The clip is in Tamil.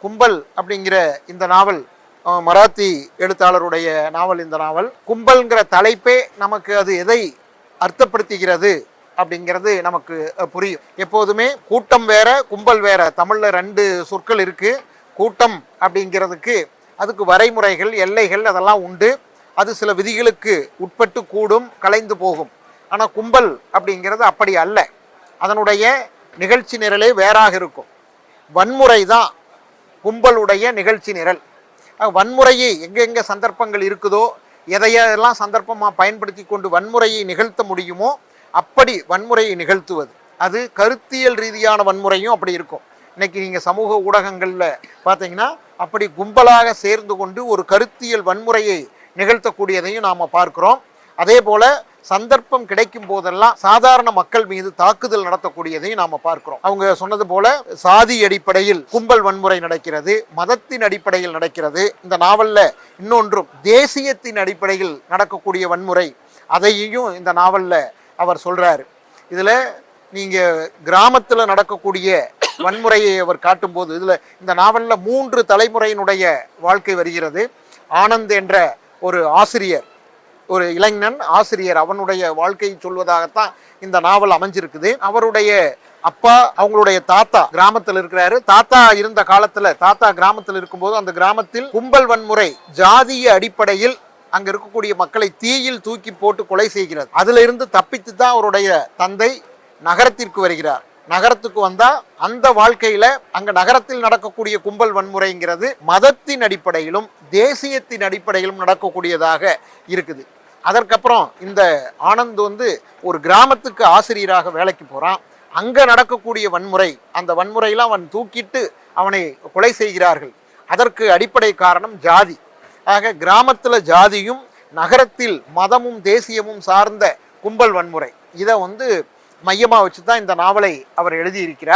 கும்பல் அப்படிங்கிற இந்த நாவல் மராத்தி எழுத்தாளருடைய நாவல். இந்த நாவல் கும்பல்ங்கிற தலைப்பே நமக்கு அது எதை அர்த்தப்படுத்துகிறது அப்படிங்கிறது நமக்கு புரியும். எப்போதுமே கூட்டம் வேற கும்பல் வேற, தமிழ்ல 2 சொற்கள் இருக்கு. கூட்டம் அப்படிங்கிறதுக்கு அதுக்கு வரைமுறைகள் எல்லைகள் அதெல்லாம் உண்டு. அது சில விதிகளுக்கு உட்பட்டு கூடும், கலைந்து போகும். ஆனால் கும்பல் அப்படிங்கிறது அப்படி அல்ல. அதனுடைய நிகழ்ச்சி நிரலே வேறாக இருக்கும். வன்முறை தான் கும்பலுடைய நிகழ்ச்சி நிரல். வன்முறையை எங்கெங்கே சந்தர்ப்பங்கள் இருக்குதோ, எதையெல்லாம் சந்தர்ப்பமாக பயன்படுத்தி கொண்டு வன்முறையை நிகழ்த்த முடியுமோ அப்படி வன்முறையை நிகழ்த்துவது. அது கருத்தியல் ரீதியான வன்முறையும் அப்படி இருக்கும். இன்னைக்கு நீங்கள் சமூக ஊடகங்களில் பார்த்தீங்கன்னா அப்படி கும்பலாக சேர்ந்து கொண்டு ஒரு கருத்தியல் வன்முறையை நிகழ்த்தக்கூடியதையும் நாம் பார்க்கிறோம். அதே போல சந்தர்ப்பம் கிடைக்கும் போதெல்லாம் சாதாரண மக்கள் மீது தாக்குதல் நடத்தக்கூடியதையும் நாம் பார்க்கிறோம். அவங்க சொன்னது போல சாதி அடிப்படையில் கும்பல் வன்முறை நடக்கிறது, மதத்தின் அடிப்படையில் நடக்கிறது. இந்த நாவல்ல இன்னொன்றும் தேசியத்தின் அடிப்படையில் நடக்கக்கூடிய வன்முறை, அதையும் இந்த நாவல்ல அவர் சொல்றாரு. இதுல நீங்க கிராமத்துல நடக்கக்கூடிய வன்முறையை அவர் காட்டும்போது இதுல இந்த நாவல்ல 3 தலைமுறையினுடைய வாழ்க்கை வருகிறது. ஆனந்த் என்ற ஒரு ஆசிரியர், ஒரு இளைஞன் ஆசிரியர், அவனுடைய வாழ்க்கையை சொல்வதாகத்தான் இந்த நாவல் அமைஞ்சிருக்குது. அவருடைய அப்பா, அவங்களுடைய தாத்தா கிராமத்தில் இருக்கிறாரு. தாத்தா இருந்த காலத்துல, தாத்தா கிராமத்தில் இருக்கும்போது அந்த கிராமத்தில் கும்பல் வன்முறை ஜாதிய அடிப்படையில் அங்க இருக்கக்கூடிய மக்களை தீயில் தூக்கி போட்டு கொலை செய்கிறது. அதுல இருந்து தப்பித்து தான் அவருடைய தந்தை நகரத்திற்கு வருகிறார். நகரத்துக்கு வந்தா அந்த வாழ்க்கையில அங்க நகரத்தில் நடக்கக்கூடிய கும்பல் வன்முறைங்கிறது மதத்தின் அடிப்படையிலும் தேசியத்தின் அடிப்படையிலும் நடக்கக்கூடியதாக இருக்குது. அதற்கப்புறம் இந்த ஆனந்த் ஒரு கிராமத்துக்கு ஆசிரியராக வேலைக்கு போறான். அங்க நடக்கக்கூடிய வன்முறை, அந்த வன்முறையெல்லாம் அவன் தூக்கிட்டு அவனை கொலை செய்கிறார்கள். அதற்கு அடிப்படை காரணம் ஜாதி. ஆக கிராமத்துல ஜாதியும் நகரத்தில் மதமும் தேசியமும் சார்ந்த கும்பல் வன்முறை, இதை மையமாக வச்சு தான் இந்த நாவலை அவர் எழுதியிருக்கிறார்.